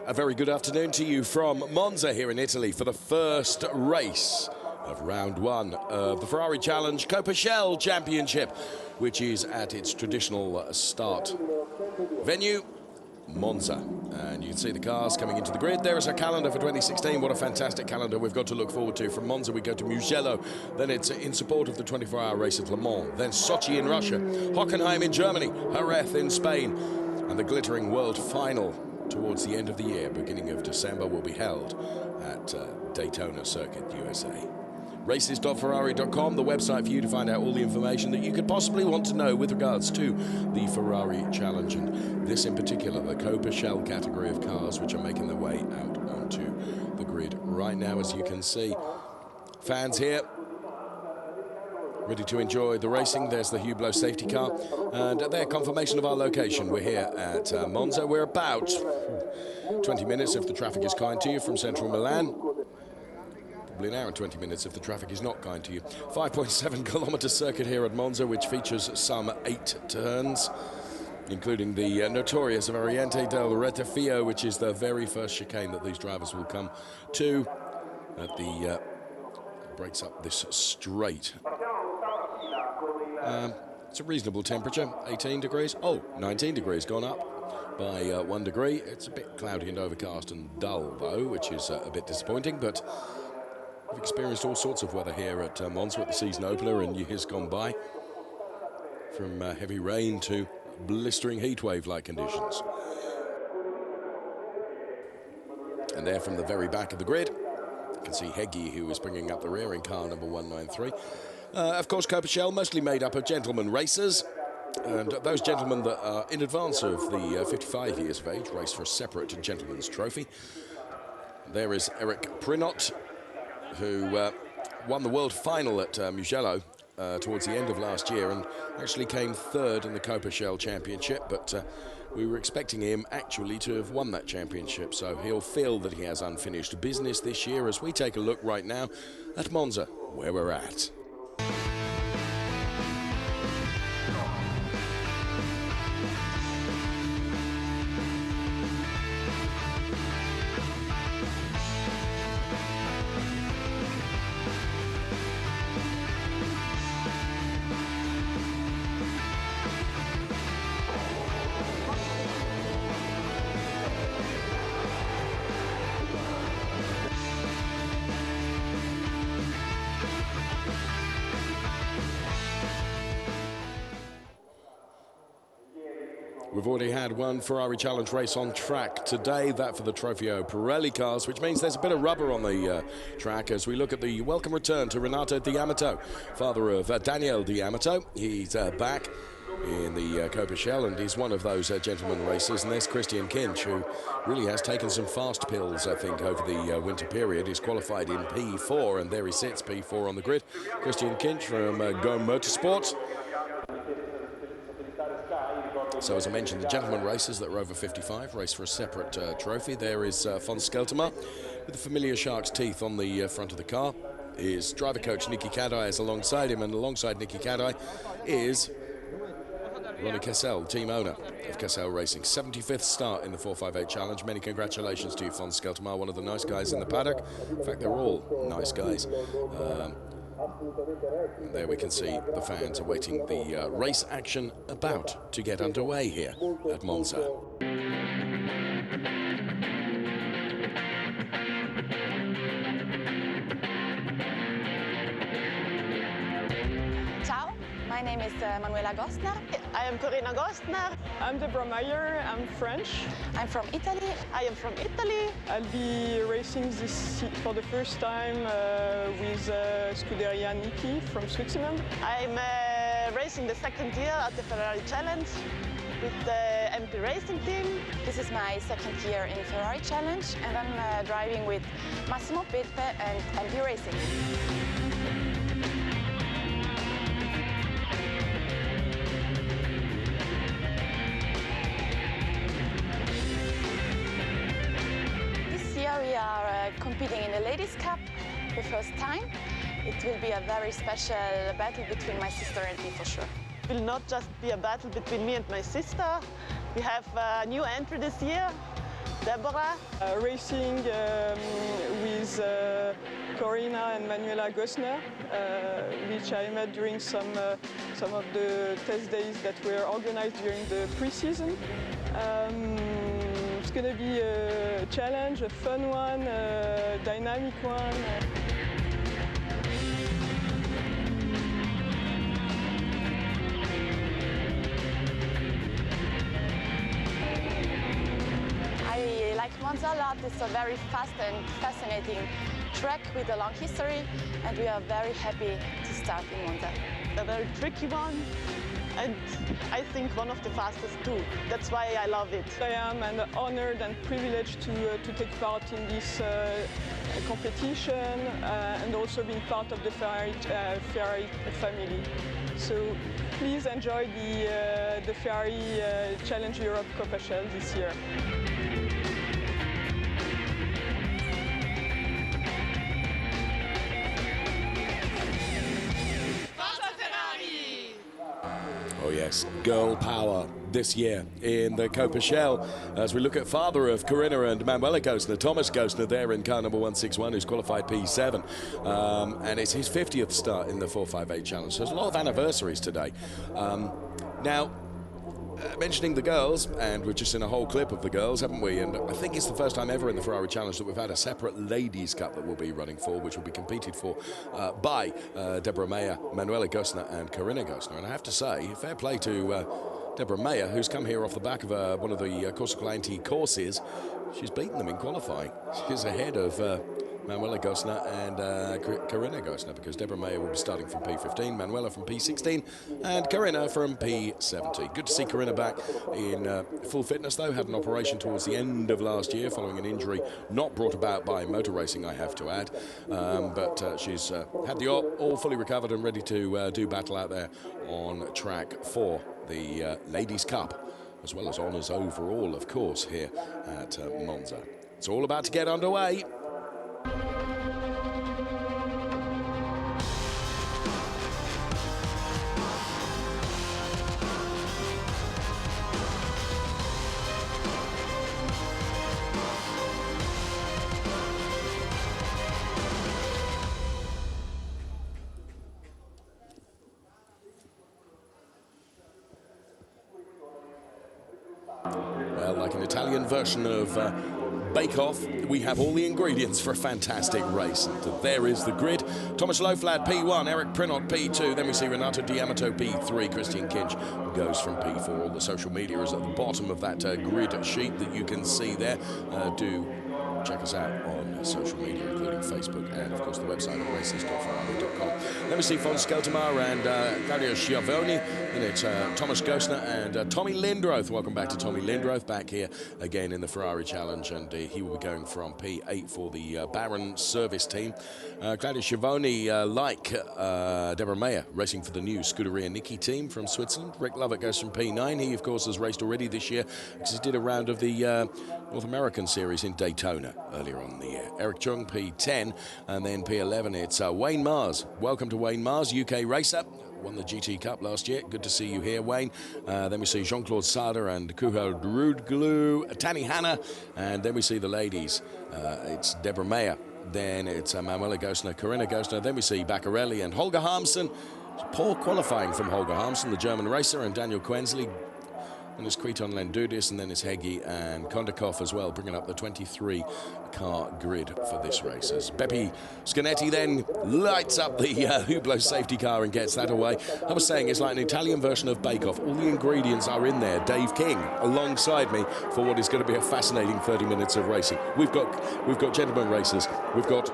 A very good afternoon to you from Monza here in Italy for the first race of round one of the Ferrari Challenge CoppaShell Championship, which is at its traditional start venue, Monza. And you can see the cars coming into the grid. There is our calendar for 2016. What a fantastic calendar we've got to look forward to. From Monza we go to Mugello, then it's in support of the 24-hour race at Le Mans, then Sochi in Russia, Hockenheim in Germany, Jerez in Spain, and the glittering world final towards the end of the year, beginning of December, will be held at Daytona Circuit, USA. Races.ferrari.com, the website for you to find out all the information that you could possibly want to know with regards to the Ferrari Challenge, and this in particular, the CoppaShell category of cars which are making their way out onto the grid right now, as you can see. Fans here ready to enjoy the racing. There's the Hublot safety car, and their confirmation of our location. We're here at Monza. We're about 20 minutes, if the traffic is kind to you, from central Milan. Probably an hour and 20 minutes if the traffic is not kind to you. 5.7 kilometre circuit here at Monza, which features some 8 turns, including the notorious Variante del Rettifio, which is the very first chicane that these drivers will come to at the breaks up this straight. It's a reasonable temperature, 18 degrees. Oh, 19 degrees, gone up by 1 degree. It's a bit cloudy and overcast and dull, though, which is a bit disappointing, but we've experienced all sorts of weather here at Monza at the season opener and years gone by, from heavy rain to blistering heatwave-like conditions. And there from the very back of the grid, you can see Heggie, who is bringing up the rear in car number 193. Of course, CoppaShell mostly made up of gentlemen racers, and those gentlemen that are in advance of the 55 years of age race for a separate gentleman's trophy. There is Eric Prinot, who won the world final at Mugello towards the end of last year and actually came third in the CoppaShell Championship, but we were expecting him actually to have won that championship, so he'll feel that he has unfinished business this year as we take a look right now at Monza, where we're at. We've already had one Ferrari Challenge race on track today, that for the Trofeo Pirelli cars, which means there's a bit of rubber on the track as we look at the welcome return to Renato D'Amato, father of Daniel D'Amato. He's back in the CoppaShell, and he's one of those gentleman racers. And there's Christian Kinch, who really has taken some fast pills, I think, over the winter period. He's qualified in P4, and there he sits, P4 on the grid. Christian Kinch from Go Motorsport. So, as I mentioned, the gentleman racers that are over 55 race for a separate trophy. There is von Skeltemer with the familiar shark's teeth on the front of the car. His driver coach Nicky Kadai is alongside him, and alongside Nicky Kadai is Ronnie Cassell, team owner of Cassell Racing. 75th start in the 458 Challenge. Many congratulations to you, von Skeltemer, one of the nice guys in the paddock. In fact, they're all nice guys. There we can see the fans awaiting the race action about to get underway here at Monza. Ciao, my name is Manuela Gostner. I am Corinna Gostner. I'm Deborah Meyer. I'm French. I'm from Italy. I am from Italy. I'll be racing this for the first time with Scuderia Niki from Switzerland. I'm racing the second year at the Ferrari Challenge with the MP Racing team. This is my second year in Ferrari Challenge, and I'm driving with Massimo Pepe and MP Racing. We are competing in the Ladies' Cup the first time. It will be a very special battle between my sister and me, for sure. It will not just be a battle between me and my sister. We have a new entry this year, Deborah. Racing with Corina and Manuela Gosner, which I met during some of the test days that were organized during the pre-season. It's going to be a challenge, a fun one, a dynamic one. I like Monza a lot. It's a very fast and fascinating track with a long history, and we are very happy to start in Monza. A very tricky one, and I think one of the fastest too. That's why I love it. I am honored and privileged to take part in this competition and also being part of the Ferrari family. So please enjoy the Ferrari Challenge Europe CoppaShell this year. Oh yes, girl power this year in the CoppaShell as we look at father of Corina and Manuela Gosner, Thomas Gosner there in car number 161, who's qualified P7, and it's his 50th start in the 458 challenge. So there's a lot of anniversaries today. Now, mentioning the girls, and we're just in a whole clip of the girls, haven't we? And I think it's the first time ever in the Ferrari Challenge that we've had a separate Ladies' Cup that we'll be running for, which will be competed for by Deborah Mayer, Manuela Gosner and Corina Gosner. And I have to say, fair play to Deborah Mayer, who's come here off the back of one of the Corsa Clanti courses. She's beaten them in qualifying. She's ahead of Manuela Gosner and Corina Gosner, because Deborah Mayer will be starting from P15, Manuela from P16, and Corina from P70. Good to see Corina back in full fitness, though. Had an operation towards the end of last year following an injury not brought about by motor racing, I have to add. But she's had the all fully recovered and ready to do battle out there on track for the Ladies' Cup, as well as honours overall, of course, here at Monza. It's all about to get underway. Well, like an Italian version of Bake Off, we have all the ingredients for a fantastic race. And there is the grid. Thomas Loflad, P1, Eric Prinot, P2. Then we see Renato D'Amato, P3. Christian Kinch goes from P4. All the social media is at the bottom of that grid sheet that you can see there. Do check us out on social media, including Facebook and, of course, the website at races.ferrari.com. Then we see Fon Skeltermar and Claudio Schiavone. Then it's Thomas Gosner and Tommy Lindroth. Welcome back to Tommy Lindroth, back here again in the Ferrari Challenge, and he will be going from P8 for the Baron service team. Claudio Schiavone, like Deborah Mayer, racing for the new Scuderia Niki team from Switzerland. Rick Lovett goes from P9. He, of course, has raced already this year because he did a round of the North American Series in Daytona earlier on in the year. Eric Chung, P10, and then P11, it's Wayne Mars. Welcome to Wayne Mars, UK racer. Won the GT Cup last year. Good to see you here, Wayne. Then we see Jean-Claude Sada and Kuhal Rudglu, Tani Hanna, and then we see the ladies. It's Deborah Mayer. Then it's Manuela Gosner, Corina Gosner. Then we see Baccarelli and Holger Harmsen. Poor qualifying from Holger Harmsen, the German racer, and Daniel Quensley. And it's Kriton Lendudis, and then it's Heggie and Kondakov as well, bringing up the 23-car grid for this race. As Beppe Scanetti then lights up the Hublot safety car and gets that away. I was saying it's like an Italian version of Bake Off. All the ingredients are in there. Dave King alongside me for what is going to be a fascinating 30 minutes of racing. We've got gentlemen racers. We've got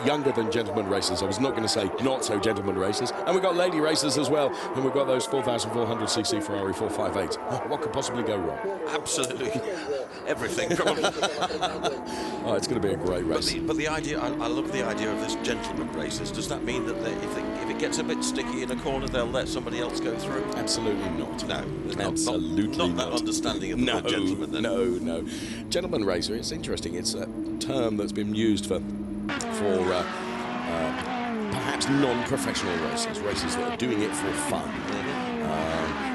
younger than gentlemen racers. I was not going to say not so gentlemen racers. And we've got lady racers as well. And we've got those 4,400cc Ferrari 458. What could possibly go wrong? Absolutely. Everything, probably. Oh, it's going to be a great race. But the idea, I love the idea of this gentleman races. Does that mean that if it gets a bit sticky in a corner, they'll let somebody else go through? Absolutely not. No. Absolutely not. That understanding of the word gentleman then. No. Gentleman racer, it's interesting. It's a term that's been used for perhaps non-professional racers that are doing it for fun.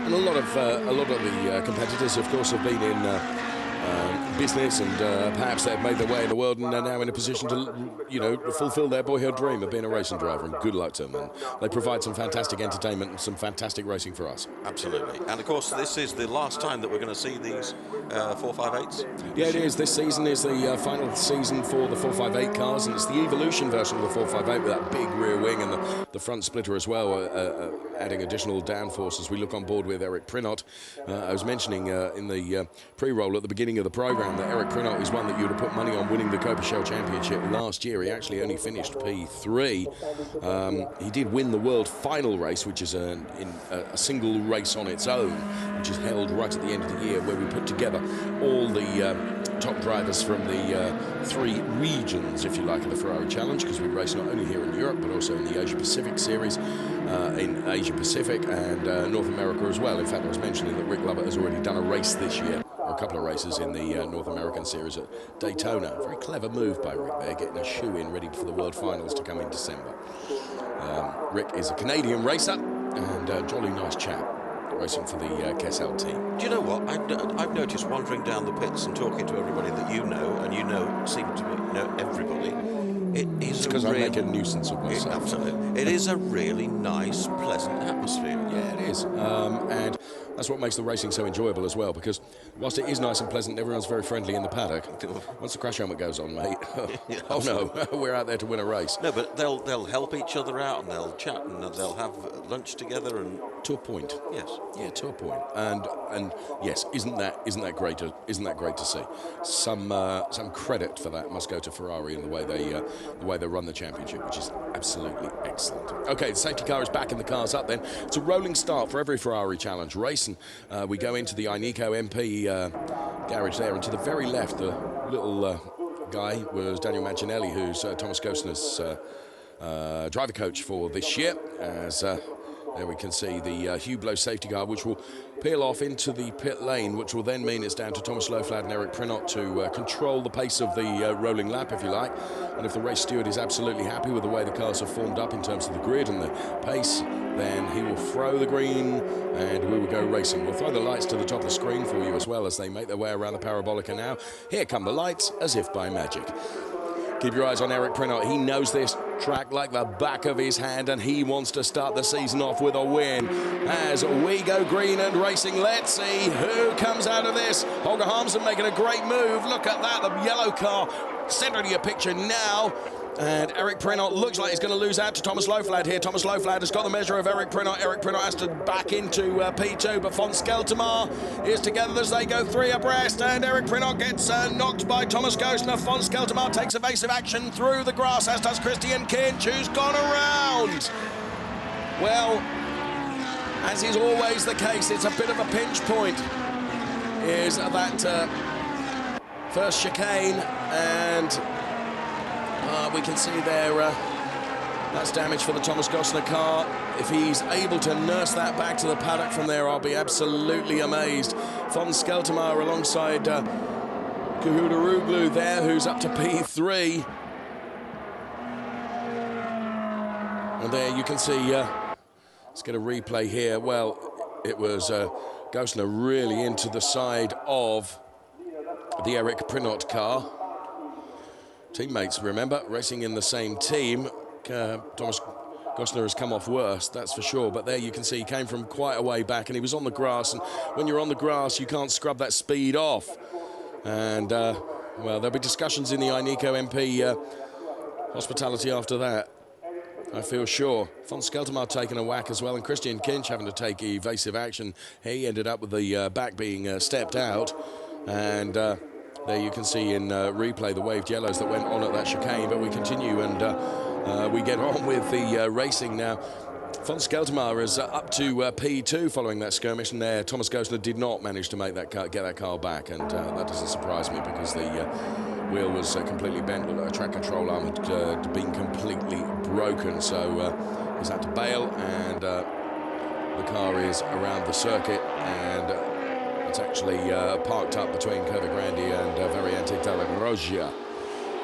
And a lot of the competitors, of course, have been in business, and perhaps they've made their way in the world and are now in a position to, fulfill their boyhood dream of being a racing driver, and good luck to them. And they provide some fantastic entertainment and some fantastic racing for us. Absolutely. And of course, this is the last time that we're going to see these 458s. Yeah, it is. This season is the final season for the 458 cars, and it's the evolution version of the 458 with that big rear wing and the front splitter as well, adding additional downforce as we look on board with Eric Prinot. I was mentioning in the pre-roll at the beginning of the program that Eric Prinot is one that you would have put money on winning the CoppaShell Championship last year. He actually only finished P3. He did win the world final race, which is a single race on its own, which is held right at the end of the year, where we put together all the top drivers from the 3 regions, if you like, of the Ferrari Challenge, because we race not only here in Europe but also in the Asia Pacific series, in Asia Pacific and North America as well. In fact, I was mentioning that Rick Lovett has already done a race this year, or a couple of races in the North American series at Daytona. Very clever move by Rick there, getting a shoe in ready for the World Finals to come in December. Rick is a Canadian racer and a jolly nice chap, racing for the CoppaShell team. Do you know what? I've noticed wandering down the pits and talking to everybody that you know, and you seem to know everybody. It's because I make a nuisance of myself. Absolutely. It is a really nice, pleasant atmosphere. Yeah, it is. And that's what makes the racing so enjoyable as well, because whilst it is nice and pleasant, everyone's very friendly in the paddock. Once the crash helmet goes on, mate, oh no, we're out there to win a race. No, but they'll help each other out, and they'll chat, and they'll have lunch together, and to a point. Yes. Yeah, to a point. And yes, isn't that great to see? Some credit for that must go to Ferrari and the way they run the championship, which is absolutely excellent. Okay, the safety car is back and the car's up then. It's a rolling start for every Ferrari Challenge race, and we go into the Ineco MP garage there, and to the very left, the little guy was Daniel Mancinelli, who's Thomas Gostner's driver coach for this year, as there we can see the Hublot safety car, which will peel off into the pit lane, which will then mean it's down to Thomas Loflad and Eric Prinot to control the pace of the rolling lap, if you like. And if the race steward is absolutely happy with the way the cars are formed up in terms of the grid and the pace, then he will throw the green and we will go racing. We'll throw the lights to the top of the screen for you as well as they make their way around the Parabolica now. Here come the lights, as if by magic. Keep your eyes on Eric Prinot. He knows this track like the back of his hand, and he wants to start the season off with a win. As we go green and racing, let's see who comes out of this. Holger Harmsen making a great move. Look at that, the yellow car centering your picture now. And Eric Prinot looks like he's going to lose out to Thomas Loflad here. Thomas Loflad has got the measure of Eric Prinot. Eric Prinot has to back into P2, but von Skeltermar is together as they go 3 abreast, and Eric Prinot gets knocked by Thomas Gostner. Von Skeltermar takes evasive action through the grass, as does Christian Kinch, who's gone around. Well, as is always the case, it's a bit of a pinch point. Is that first chicane, and we can see there that's damage for the Thomas Gostner car. If he's able to nurse that back to the paddock from there, I'll be absolutely amazed. Von Skeltermar alongside Kuhudaroglu there, who's up to P3. And there you can see, let's get a replay here. Well, it was Gostner really into the side of the Eric Prinot car. Teammates, remember, racing in the same team. Thomas Gostner has come off worse, that's for sure. But there you can see he came from quite a way back, and he was on the grass. And when you're on the grass, you can't scrub that speed off. And, well, there'll be discussions in the Ineco MP hospitality after that, I feel sure. Von Skeltermar taking a whack as well, and Christian Kinch having to take evasive action. He ended up with the back being stepped out. And there you can see in replay the waved yellows that went on at that chicane, but we continue and we get on with the racing now. Von Skeltermar is up to P2 following that skirmish, and there Thomas Gostner did not manage to make that car, get that car back, and that doesn't surprise me because the wheel was completely bent. The track control arm had been completely broken, so he's had to bail, and the car is around the circuit, and it's actually parked up between Curva Grande and Variante della Roggia.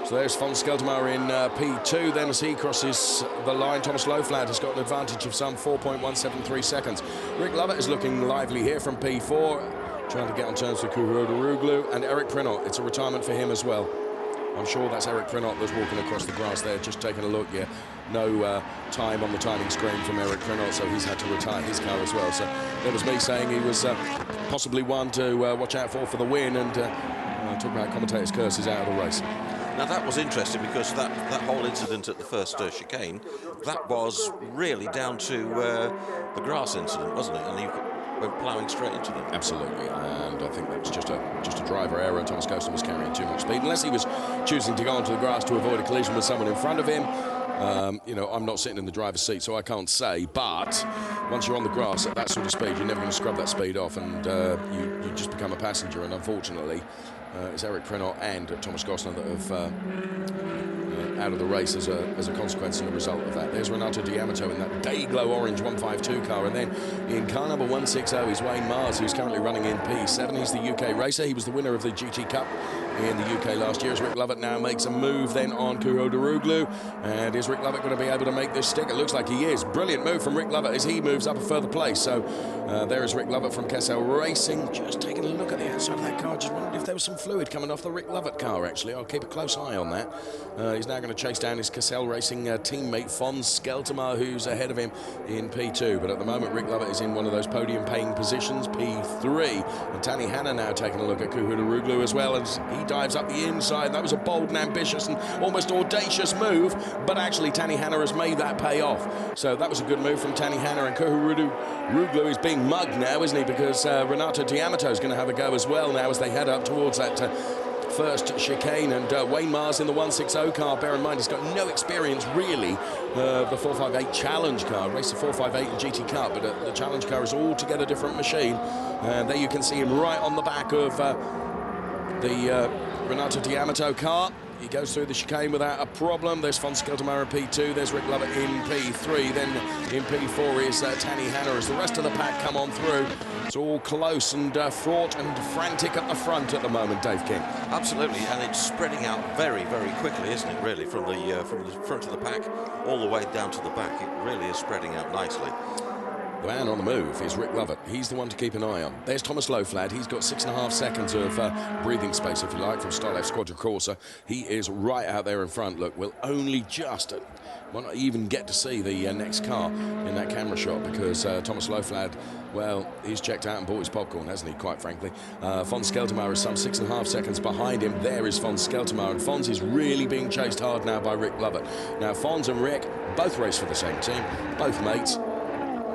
So there's von Skeltermar in P2. Then as he crosses the line, Thomas Loflad has got an advantage of some 4.173 seconds. Rick Lovett is looking lively here from P4. trying to get on terms with Kuhuroglu and Eric Prinot. It's a retirement for him as well. I'm sure that's Eric Prinot that's walking across the grass there, just taking a look. Yeah, no time on the timing screen from Eric Prinot, so he's had to retire his car as well. So there was me saying he was possibly one to watch out for the win, and talk about commentators' curses out of the race. Now that was interesting because that whole incident at the first chicane, that was really down to the grass incident, wasn't it? And you went ploughing straight into them. Absolutely, and I think that was just a driver error. Thomas Gosling was carrying too much speed, unless he was choosing to go onto the grass to avoid a collision with someone in front of him. You know, I'm not sitting in the driver's seat, so I can't say, but once you're on the grass at that sort of speed, you're never going to scrub that speed off, and you just become a passenger. And unfortunately, it's Eric Prinot and Thomas Gosling that have out of the race as a consequence and a result of that. There's Renato D'Amato in that day-glow orange 152 car, and then in car number 160 is Wayne Mars, who's currently running in P7. He's the UK racer. He was the winner of the GT Cup in the UK last year. As Rick Lovett now makes a move then on Kuhuroglu, and is Rick Lovett going to be able to make this stick? It looks like he is. Brilliant move from Rick Lovett as he moves up a further place. So there is Rick Lovett from CoppaShell Racing, just taking a look at the outside of that car. Just wondered if there was some fluid coming off the Rick Lovett car, actually. I'll keep a close eye on that. He's now going to chase down his CoppaShell Racing teammate Fons Skeltermar, who's ahead of him in P2. But at the moment, Rick Lovett is in one of those podium-paying positions, P3. And Tanny Hanna now taking a look at Kuhuroglu as well, as he dives up the inside. That was a bold and ambitious and almost audacious move, but actually Tanny Hanna has made that pay off. So that was a good move from Tanny Hanna, and Kuhuroglu is being mugged now, isn't he? Because Renato D'Amato is going to have a go as well now as they head up towards that first chicane, and Wayne Mars in the 160 car. Bear in mind, he's got no experience really. The 458 Challenge car, raced the 458 and GT Cup, but the Challenge car is altogether different machine. And there you can see him right on the back of the Renato D'Amato car. He goes through the chicane without a problem. There's Fons Skeltermar in P2. There's Rick Lovett in P3. Then in P4 is Tanny Hanna as the rest of the pack come on through. It's all close and fraught and frantic at the front at the moment, Dave King. Absolutely, and it's spreading out very, very quickly, isn't it, really, from the front of the pack all the way down to the back. It really is spreading out nicely. The man on the move is Rick Lovett. He's the one to keep an eye on. There's Thomas Loflad. He's got 6.5 seconds of breathing space, if you like, from Style F Squadra Corsa. He is right out there in front. Look, we'll only just will not even get to see the next car in that camera shot, because Thomas Loflad, well, he's checked out and bought his popcorn, hasn't he, quite frankly. Fons Skeltermar is some 6.5 seconds behind him. There is Fons Skeltermar, and Fons is really being chased hard now by Rick Lovett. Now, Fons and Rick both race for the same team, both mates.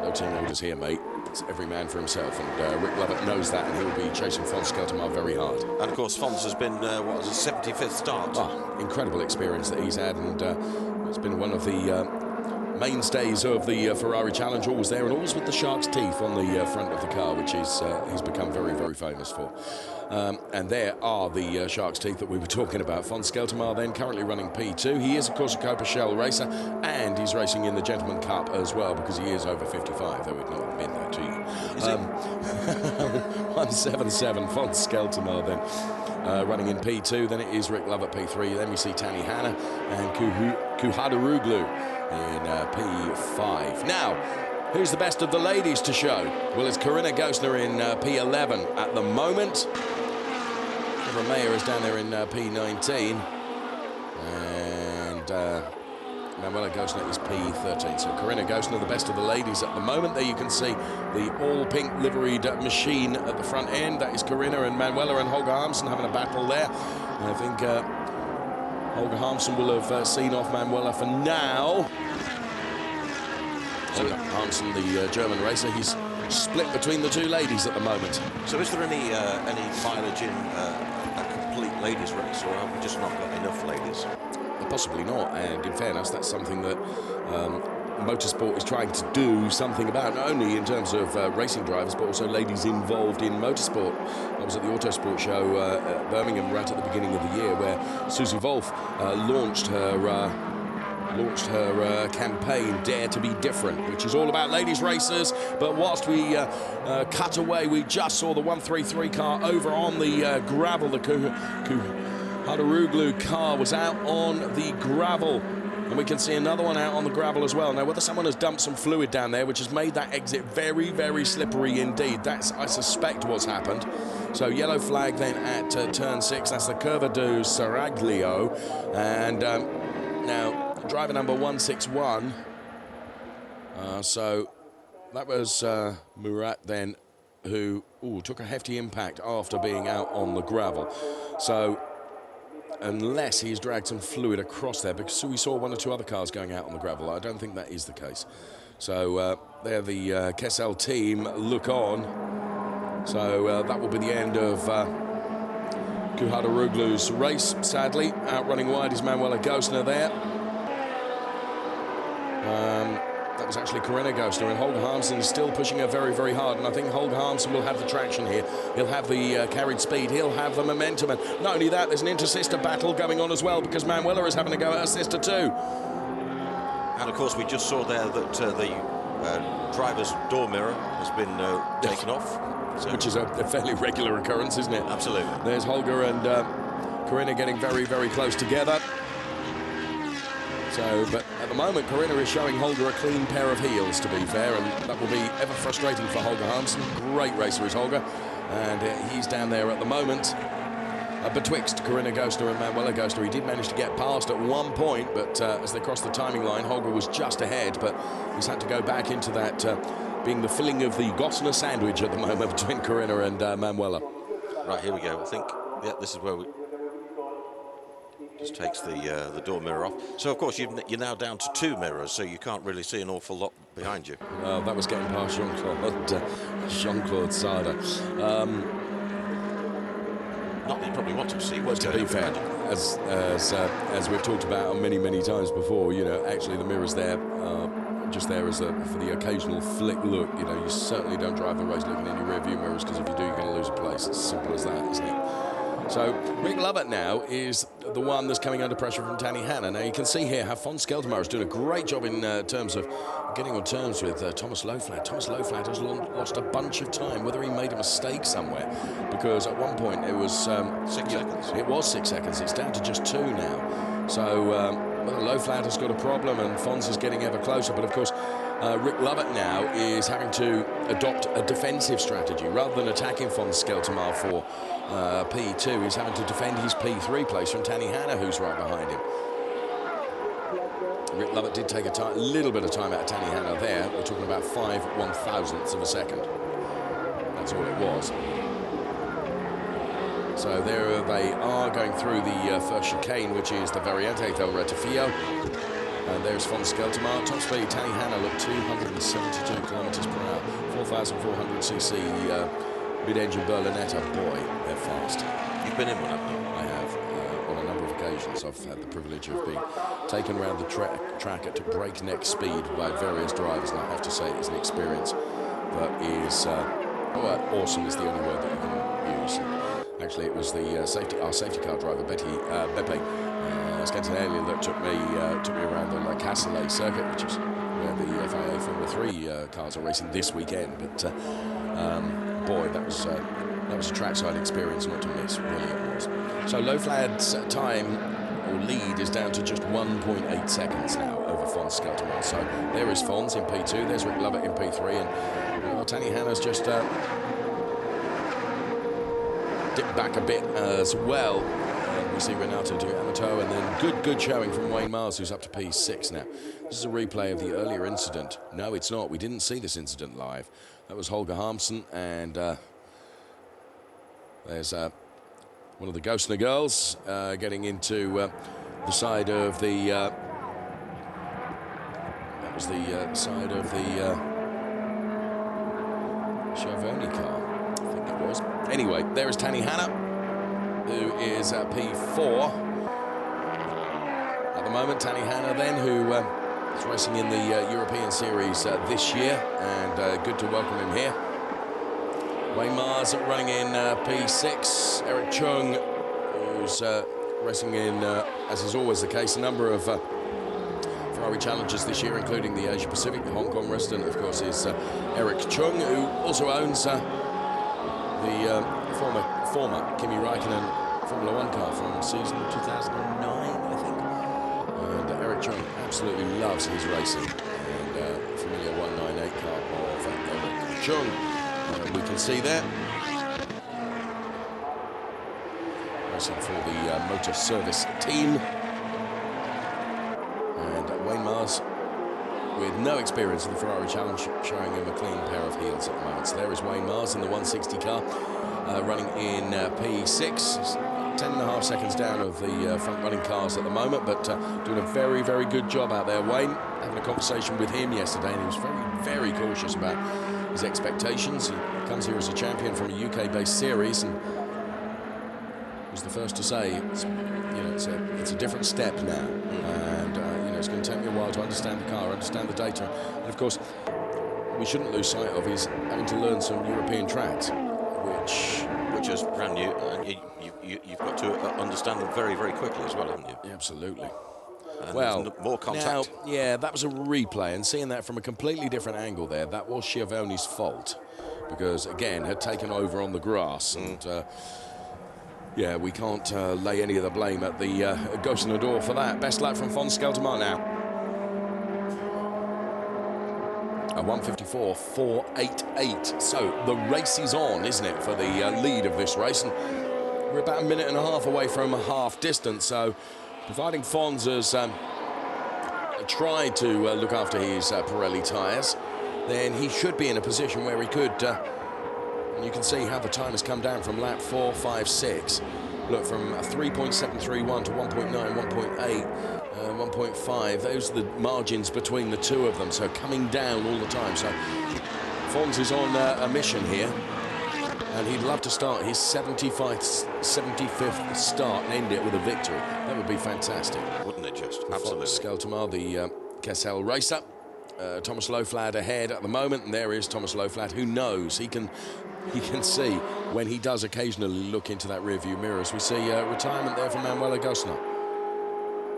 No team orders here, mate. It's every man for himself, and Rick Lovett knows that, and he'll be chasing Fons Skeltermar very hard. And of course, Fons has been, what was it, 75th start? Oh, incredible experience that he's had, and it's been one of the mainstays of the Ferrari Challenge, always there, and always with the shark's teeth on the front of the car, which is he's become very, very famous for. And there are the shark's teeth that we were talking about. Fons Skeltermar then currently running P2. He is, of course, a CoppaShell racer, and he's racing in the Gentleman Cup as well, because he is over 55, though we'd not admit that to you. Is it? 177, Fons Skeltermar then running in P2. Then it is Rick Lovett P3. Then we see Tanny Hanna and Kuhuroglu in P5. Now, who's the best of the ladies to show? Well, it's Corinna Gosner in P11 at the moment. Romeo is down there in P19. And Manuela Gosner is P13. So Corinna Gosner, the best of the ladies at the moment. There you can see the all-pink liveried machine at the front end. That is Corinna, and Manuela and Holger Harmsen having a battle there. And I think Holger Harmsen will have seen off Manuela for now. Holger Harmsen, the German racer, he's split between the two ladies at the moment. So is there any mileage in a complete ladies race, or have we just not got enough ladies? Possibly not, and in fairness, that's something that motorsport is trying to do something about, not only in terms of racing drivers, but also ladies involved in motorsport. I was at the Autosport show at Birmingham right at the beginning of the year, where Susie Wolf launched her campaign, Dare to Be Different, which is all about ladies racers. But whilst we cut away, we just saw the 133 car over on the gravel. The Kuhuroglu car was out on the gravel And we can see another one out on the gravel as well. Now, whether someone has dumped some fluid down there, which has made that exit very, very slippery indeed, that's, I suspect, what's happened. So yellow flag then at turn 6. That's the Curva do Saraglio. And now, driver number 161. So that was Murat then, who took a hefty impact after being out on the gravel. So unless he's dragged some fluid across there, because we saw 1 or 2 other cars going out on the gravel, I don't think that is the case. So there the CoppaShell team look on. So that will be the end of Kuhadaroglu's race, sadly. Outrunning wide is Manuela Gosner there. That was actually Corinna Gosner, and Holger Harmsen is still pushing her very, very hard, and I think Holger Harmsen will have the traction here. He'll have the carried speed, he'll have the momentum, and not only that, there's an inter-sister battle going on as well, because Manuela is having to go at her sister too. And of course, we just saw there that the driver's door mirror has been taken off. So. Which is a fairly regular occurrence, isn't it? Absolutely. There's Holger and Corinna getting very, very close together. So, but at the moment, Corinna is showing Holger a clean pair of heels, to be fair, and that will be ever frustrating for Holger Harmsen. Great racer is Holger, and he's down there at the moment. Betwixt Corinna Gosner and Manuela Gosner, he did manage to get past at one point, but as they crossed the timing line, Holger was just ahead, but he's had to go back into that, being the filling of the Gosner sandwich at the moment between Corinna and Manuela. Right, here we go. I think, yeah, this is where we... Just takes the door mirror off. So, of course, you're now down to 2 mirrors, so you can't really see an awful lot behind you. Well, that was getting past Jean-Claude Sada. Not that you probably want to see Well, what's to going be on fair, behind you. as we've talked about many, many times before, you know, actually the mirror's there, just there as for the occasional flick look. You know, you certainly don't drive the race looking in your rear view mirrors, because if you do, you're going to lose a place. It's as simple as that, isn't it? So Rick Lovett now is the one that's coming under pressure from Tanny Hanna. Now you can see here how Fons Skeltermar is doing a great job in terms of getting on terms with Thomas Loflad. Thomas Loflad has lost a bunch of time, whether he made a mistake somewhere, because at one point it was 6 seconds. It was 6 seconds. It's down to just 2 now. So whether Loflad has got a problem and Fons is getting ever closer, but of course Rick Lovett now is having to adopt a defensive strategy rather than attacking Fons Skeltermar for P2. He's having to defend his P3 place from Tanny Hanna, who's right behind him. Rick Lovett did take a little bit of time out of Tanny Hanna there. We're talking about 5/1000ths of a second. That's all it was. So there they are going through the first chicane, which is the Variante del Rettifio. And there's Fons Skeltermar. Top speed, Tanny Hanna looked 272 kilometers per hour. 4,400cc mid-engine Berlinetta. Boy, they're fast. You've been in one, haven't you? I have. On a number of occasions, I've had the privilege of being taken around the track at breakneck speed by various drivers, and I have to say it's an experience that is, awesome is the only word that you can use. Actually, it was the our safety car driver, Beppe Scantinelli, that took me around the La Castellet circuit, which is where the FIA Formula 3 cars are racing this weekend. But boy, that was a trackside experience not to miss. Really, it was. So Loflad's time or lead is down to just 1.8 seconds now over Fons Skeltermar. So there is Fons in P2. There's Rick Lovett in P3, and Tanny Hanna's just dipped back a bit as well. And we see Renato D'Amato, and then good showing from Wayne Miles, who's up to P6 now. This is a replay of the earlier incident. No, it's not. We didn't see this incident live. That was Holger Harmsen, and there's one of the Gosner girls getting into the side of the... that was the side of the Schiavone car, I think it was. Anyway, there is Tanny Hanna, who is at P4 at the moment. Tanny Hanna then, who is racing in the European Series this year, and good to welcome him here. Wayne Mars running in P6. Eric Chung, who's racing in, as is always the case, a number of Ferrari challenges this year, including the Asia Pacific. The Hong Kong resident, of course, is Eric Chung, who also owns the former Kimi Räikkönen Formula 1 car from season 2009, I think. And Eric Chung absolutely loves his racing. And familiar 198 car of Eric Chung, we can see there. Racing for the motor service team. And Wayne Mars, with no experience in the Ferrari Challenge, showing him a clean pair of heels at the moment. So there is Wayne Mars in the 160 car, running in P6. 10.5 seconds down of the front-running cars at the moment, but doing a very, very good job out there. Wayne, having a conversation with him yesterday, and he was very, very cautious about his expectations. He comes here as a champion from a UK-based series, and was the first to say it's, it's a different step now, and it's going to take me a while to understand the car, understand the data, and of course, we shouldn't lose sight of is having to learn some European tracks, which is brand new. You've got to understand them very, very quickly as well, haven't you? Absolutely. And well, more contact. Now, yeah, that was a replay, and seeing that from a completely different angle there, that was Schiavone's fault, because again, had taken over on the grass, and yeah, we can't lay any of the blame at the Ghost in the Door for that. Best lap from Fons Skelterman now. A 1:54.488. So the race is on, isn't it, for the lead of this race? And we're about a minute and a half away from a half distance. So providing Fons has tried to look after his Pirelli tyres, then he should be in a position where he could. And you can see how the time has come down from lap 4, 5, 6. Look, from 3.731 to 1.9, 1.8, 1.5. Those are the margins between the two of them. So coming down all the time. So Fons is on a mission here. And he'd love to start his 75th start and end it with a victory. That would be fantastic. Wouldn't it just? Absolutely. Skelterman, the CoppaShell racer. Thomas Loflad ahead at the moment, and there is Thomas Loflad. Who knows? He can see when he does occasionally look into that rearview mirror. As we see retirement there for Manuela Gosner.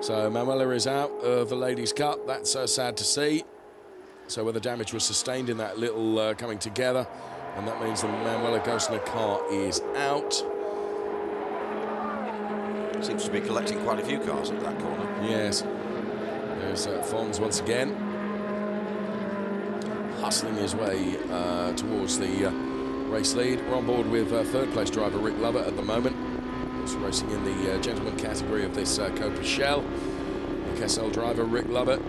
So Manuela is out of the Ladies' Cup. That's sad to see. So where the damage was sustained in that little coming together, and that means the Manuela Gosner car is out. Seems to be collecting quite a few cars at that corner. Yes. There's Fons once again, hustling his way towards the race lead. We're on board with third place driver Rick Lovett at the moment. He's racing in the gentleman category of this CoppaShell. The CoppaShell driver Rick Lovett,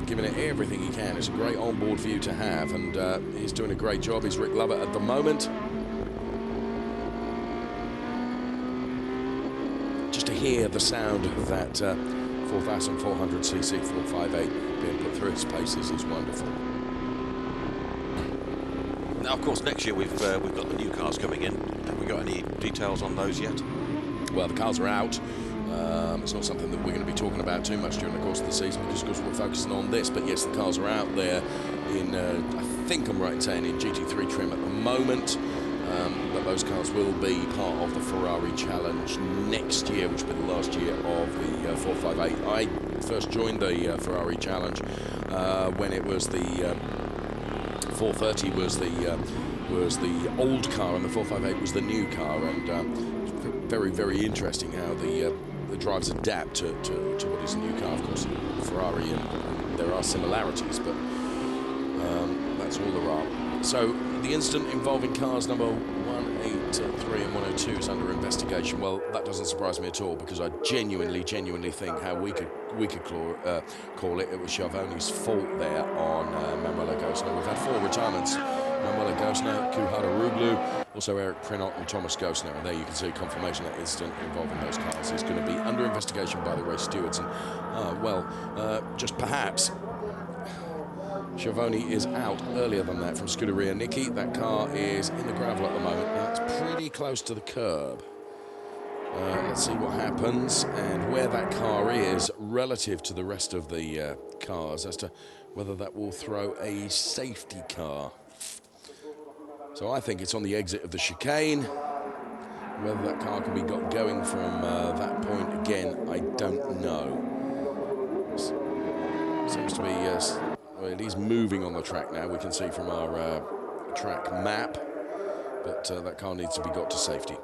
giving it everything he can. It's a great on-board view to have, and he's doing a great job. He's Rick Lovett at the moment. Just to hear the sound of that 4,400cc 458 being put through its paces is wonderful. Now, of course, next year we've got the new cars coming in. Have we got any details on those yet? Well, the cars are out. It's not something that we're going to be talking about too much during the course of the season, because of course we're focusing on this. But yes, the cars are out there in, I think I'm right in saying, in GT3 trim at the moment. But those cars will be part of the Ferrari Challenge next year, which will be the last year of the 458. I first joined the Ferrari Challenge when it was the 430 was the old car and the 458 was the new car, and very, very interesting how the drivers adapt to what is a new car. Of course, Ferrari, and there are similarities, but that's all there are. So the incident involving cars number 183 and 102 is under investigation. Well, that doesn't surprise me at all, because I genuinely think how we could call it. It was Schiavone's fault there on Manuela Gosner. We've had 4 retirements: Manuela Gosner, Kuhara Ruglu, also Eric Prinot and Thomas Gosner. And there you can see confirmation that incident involving those cars is going to be under investigation by the race stewards. And just perhaps Schiavone is out earlier than that from Scuderia Nicky. That car is in the gravel at the moment. Now it's pretty close to the curb. Let's see what happens and where that car is relative to the rest of the cars, as to whether that will throw a safety car. So I think it's on the exit of the chicane. Whether that car can be got going from that point again, I don't know. Seems to be, well, it is moving on the track now, we can see from our track map, but that car needs to be got to safety.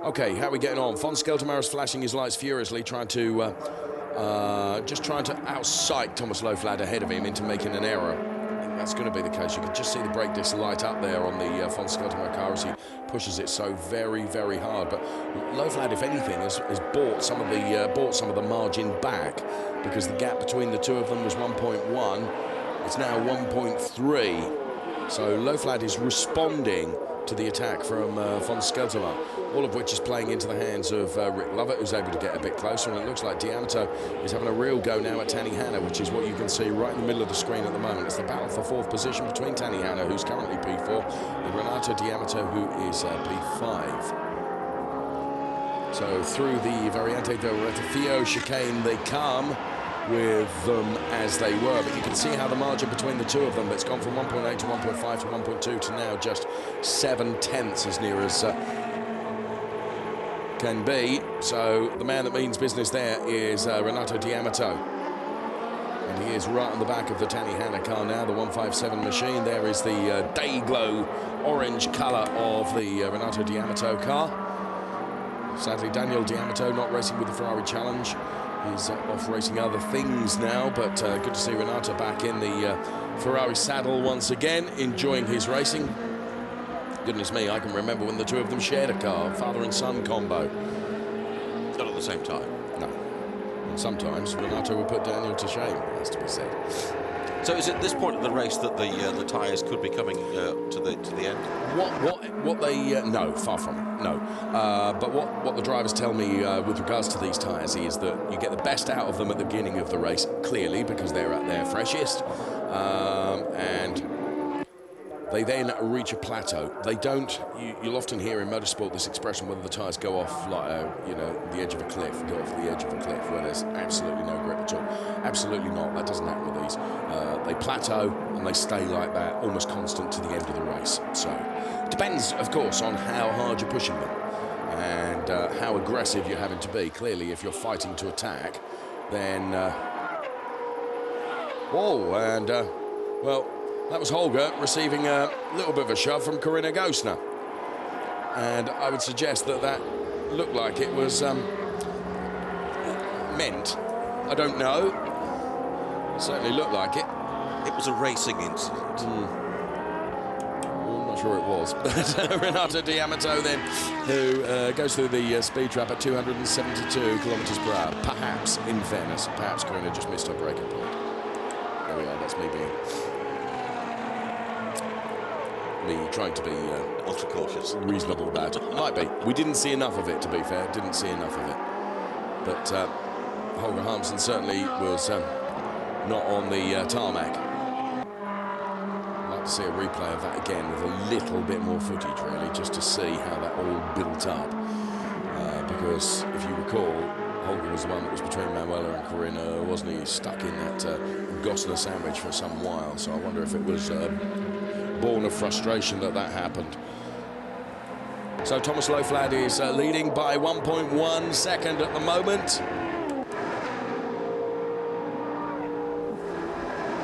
Okay, how are we getting on? Fons Skelterman is flashing his lights furiously, trying to just trying to outsight Thomas Loflad ahead of him into making an error. I think that's going to be the case. You can just see the brake disc light up there on the von Skelterma car as he pushes it so very, very hard. But Loflad, if anything, has bought some of the margin back, because the gap between the two of them was 1.1. It's now 1.3. So Loflad is responding to the attack from von Skelterma, all of which is playing into the hands of Rick Lovett, who's able to get a bit closer, and it looks like D'Amato is having a real go now at Tanny Hanna, which is what you can see right in the middle of the screen at the moment. It's the battle for fourth position between Tanny Hanna, who's currently P4, and Renato D'Amato, who is P5. So through the Variante del Rettifio chicane they come, with them as they were, but you can see how the margin between the two of them, it's gone from 1.8 to 1.5 to 1.2 to now just 7/10 as near as can be. So the man that means business there is Renato D'Amato, and he is right on the back of the Tanny Hanna car now, the 157 machine. There is the day glow orange colour of the Renato D'Amato car. Sadly, Daniel D'Amato not racing with the Ferrari Challenge. He's off racing other things now, but good to see Renato back in the Ferrari saddle once again, enjoying his racing. Goodness me, I can remember when the two of them shared a car, father and son combo. Not at the same time. No. And sometimes Renato would put Daniel to shame, it has to be said. So is it this point of the race that the tyres could be coming to the end? What they no, far from it, no. But what the drivers tell me with regards to these tyres is that you get the best out of them at the beginning of the race, clearly, because they're at their freshest, and they then reach a plateau. They don't. You'll often hear in motorsport this expression, whether the tyres go off like the edge of a cliff, go off the edge of a cliff, where there's absolutely no grip at all. Absolutely not. That doesn't happen with these. They plateau and they stay like that, almost constant to the end of the race. So it depends, of course, on how hard you're pushing them and how aggressive you're having to be. Clearly, if you're fighting to attack, then well. That was Holger receiving a little bit of a shove from Corinna Gosner. And I would suggest that looked like it was meant. I don't know. It certainly looked like it. It was a racing incident. I'm not sure it was. But Renato D'Amato then, who goes through the speed trap at 272 kilometres per hour. Perhaps, in fairness, perhaps Corinna just missed her braking point. There we are, that's me trying to be ultra cautious, reasonable about it. Might be. We didn't see enough of it, to be fair. Didn't see enough of it. But Holger Harmsen certainly was not on the tarmac. I'd like to see a replay of that again with a little bit more footage, really, just to see how that all built up. Because if you recall, Holger was the one that was between Manuela and Corinna, wasn't he? Stuck in that Gosner sandwich for some while. So I wonder if it was born of frustration that happened. So Thomas Loflad is leading by 1.1 second at the moment.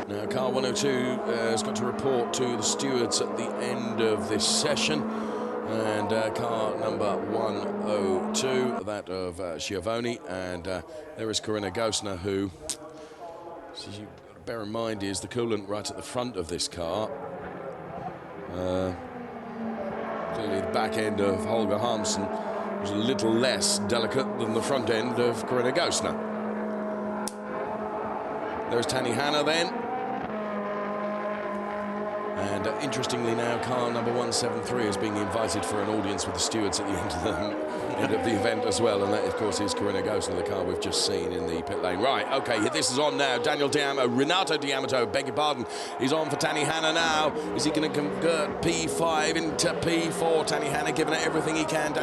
Now car 102 has got to report to the stewards at the end of this session, and car number 102, that of Schiavone, and there is Corinna Gosner, who, so you've got to bear in mind, is the coolant right at the front of this car. Clearly the back end of Holger Harmsen was a little less delicate than the front end of Corinna Gosner. There's Tanny Hanna then. And interestingly now, car number 173 is being invited for an audience with the stewards at the end of the event as well. And that, of course, is Corinna Gosner, the car we've just seen in the pit lane. Right, okay, this is on now. Renato D'Amato, beg your pardon, is on for Tanny Hanna now. Is he going to convert P5 into P4? Tanny Hanna giving it everything he can.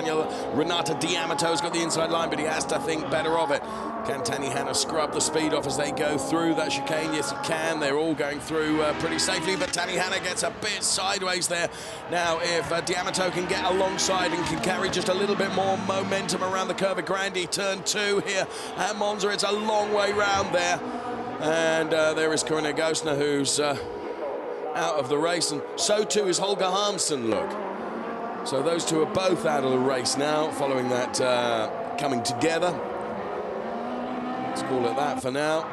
Renato D'Amato's got the inside line, but he has to think better of it. Can Tanny Hanna scrub the speed off as they go through that chicane? Yes, he can. They're all going through pretty safely, but Tanny Hanna gets a bit sideways there. Now, if D'Amato can get alongside and can carry just a little bit more momentum around the Curva Grande, turn 2 here at Monza, it's a long way round there. And there is Corinna Gosner, who's out of the race, and so too is Holger Harmsen, look. So those two are both out of the race now, following that coming together. Let's call it that for now.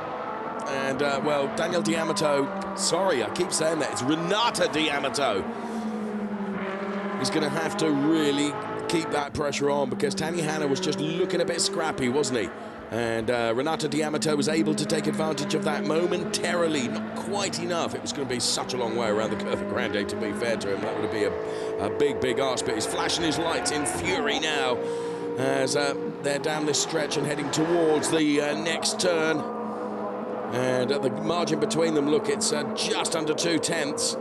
And, well, Daniel D'Amato, sorry, I keep saying that, it's Renata D'Amato. He's going to have to really keep that pressure on because Tani Hanna was just looking a bit scrappy, wasn't he? And Renata D'Amato was able to take advantage of that momentarily, not quite enough. It was going to be such a long way around the Curva Grande, to be fair to him. That would be a big ask, but he's flashing his lights in fury now as they're down this stretch and heading towards the next turn. And the margin between them, look, it's just under 2/10.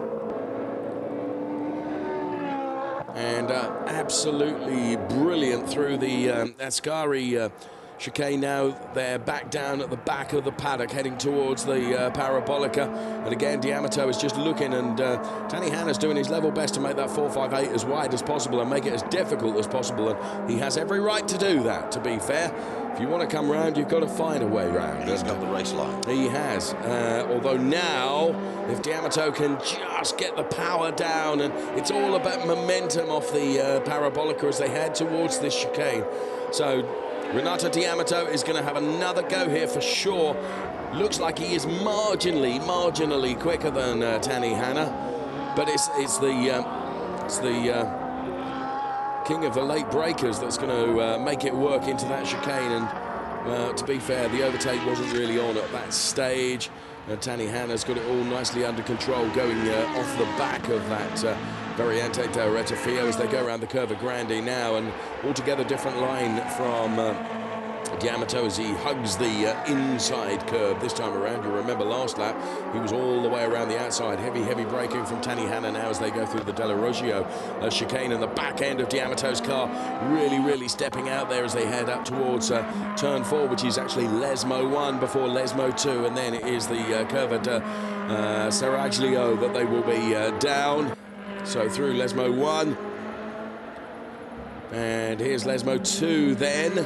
And absolutely brilliant through the Ascari chicane. Now they're back down at the back of the paddock heading towards the Parabolica. And again, D'Amato is just looking, and Tani Hanna's doing his level best to make that 458 as wide as possible and make it as difficult as possible. And he has every right to do that, to be fair. If you want to come round, you've got to find a way round. He's got the race line. He has. Although now, if D'Amato can just get the power down, and it's all about momentum off the Parabolica as they head towards this chicane. So Renata D'Amato is going to have another go here for sure. Looks like he is marginally quicker than Tani Hanna, but it's the king of the late breakers that's going to make it work into that chicane. And to be fair, the overtake wasn't really on at that stage. Tani Hanna's got it all nicely under control, going off the back of that Variante del Rettifio as they go around the Curva Grande now, and altogether different line from D'Amato as he hugs the inside curb this time around. You remember last lap, he was all the way around the outside. Heavy braking from Tani Hanna now as they go through the Della Roggio chicane, and the back end of D'Amato's car really stepping out there as they head up towards turn 4, which is actually Lesmo 1 before Lesmo 2, and then it is the Curva de Saraglio that they will be down. So through Lesmo 1, and here's Lesmo 2 then.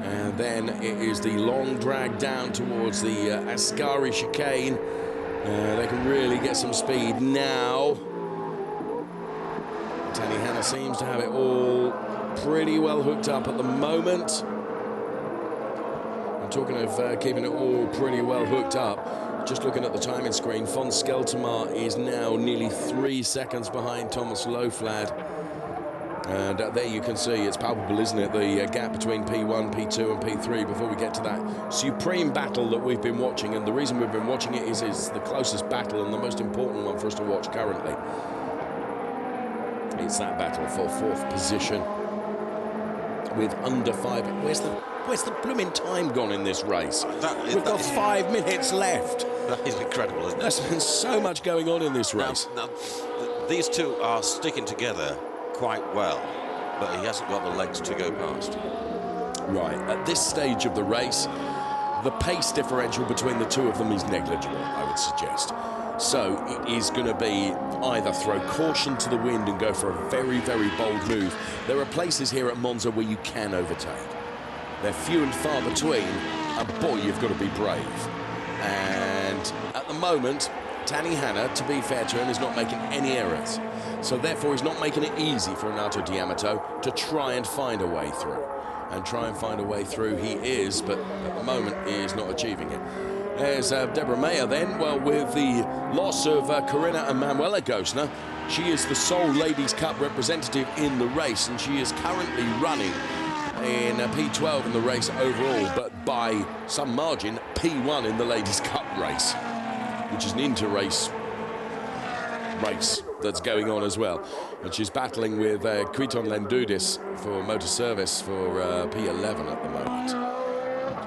And then it is the long drag down towards the Ascari chicane. They can really get some speed now. Tani Hanna seems to have it all pretty well hooked up at the moment. I'm talking of keeping it all pretty well hooked up. Just looking at the timing screen, Von Skeltermar is now nearly 3 seconds behind Thomas Loflad. And there you can see, it's palpable, isn't it? The gap between P1, P2 and P3 before we get to that supreme battle that we've been watching. And the reason we've been watching it is the closest battle and the most important one for us to watch currently. It's that battle for 4th position with under 5. Where's the blooming time gone in this race? We've got 5 minutes left. That is incredible, isn't it? There's been so much going on in this race. Now, these two are sticking together quite well, but he hasn't got the legs to go past. Right, at this stage of the race, the pace differential between the two of them is negligible, I would suggest. So it is going to be either throw caution to the wind and go for a very bold move. There are places here at Monza where you can overtake. They're few and far between, and boy, you've got to be brave. And at the moment, Tani Hanna, to be fair to him, is not making any errors. So therefore, he's not making it easy for Renato D'Amato to try and find a way through. And try and find a way through he is, but at the moment he is not achieving it. There's Deborah Mayer then. Well, with the loss of Corinna and Manuela Gosner, she is the sole Ladies' Cup representative in the race, and she is currently running in P12 in the race overall, but by some margin, P1 in the Ladies' Cup race, which is an inter-race race that's going on as well. And she's battling with Kriton Lendudis for motor service for P11 at the moment.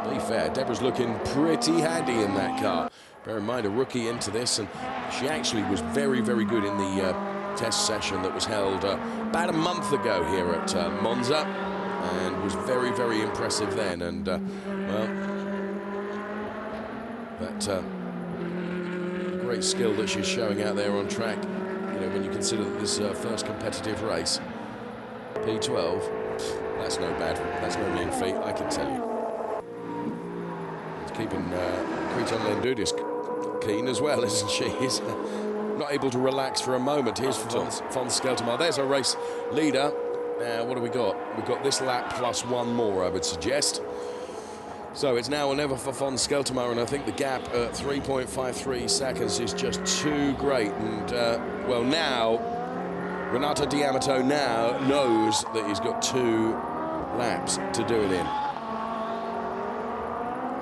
To be fair, Deborah's looking pretty handy in that car. Bear in mind, a rookie into this, and she actually was very good in the test session that was held about a month ago here at Monza, and was very impressive then. And well, that great skill that she's showing out there on track. You know, when you consider that this first competitive race, P12, that's no mean feat, I can tell you. It's keeping Kriton Lendudis keen as well, isn't she? He's not able to relax for a moment. Here's Von Skeltermar. There's our race leader. Now, what do we got? We've got this lap plus one more, I would suggest. So it's now or never for von Skelterma, and I think the gap at 3.53 seconds is just too great. And, well, now, Renato D'Amato now knows that he's got 2 laps to do it in.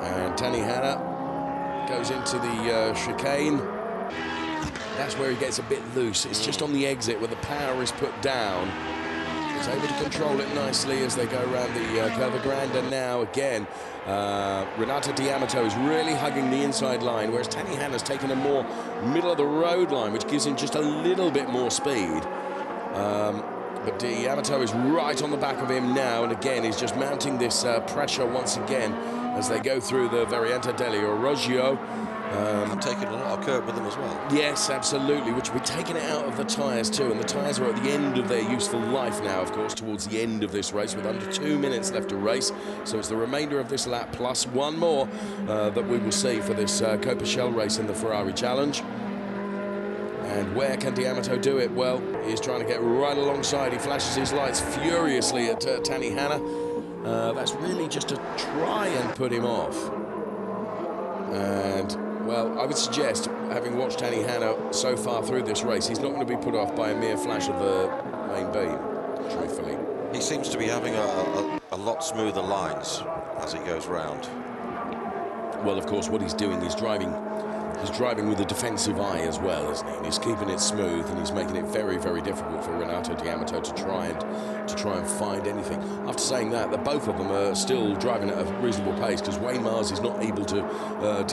And Tani Hanna goes into the chicane. That's where he gets a bit loose. It's just on the exit where the power is put down. He's able to control it nicely as they go around the Curva Grande. Now again, Renato D'Amato is really hugging the inside line, whereas Tani Hanna's taken a more middle of the road line, which gives him just a little bit more speed. But D'Amato is right on the back of him now, and again he's just mounting this pressure once again as they go through the Variante degli Orologio. And taking a lot of curb with them as well. Yes, absolutely, which will be taking it out of the tyres too, and the tyres are at the end of their useful life now, of course, towards the end of this race with under 2 minutes left to race. So it's the remainder of this lap plus one more that we will see for this CoppaShell race in the Ferrari Challenge. And where can D'Amato do it? Well, he's trying to get right alongside. He flashes his lights furiously at Tani Hanna. That's really just to try and put him off. And, well, I would suggest, having watched Tani Hanna so far through this race, he's not going to be put off by a mere flash of the main beam, truthfully. He seems to be having a lot smoother lines as he goes round. Well, of course, what he's doing is driving with a defensive eye as well, isn't he? And he's keeping it smooth, and he's making it very, very difficult for Renato D'Amato to try and find anything. After saying that, both of them are still driving at a reasonable pace, because Wayne Mars is not able to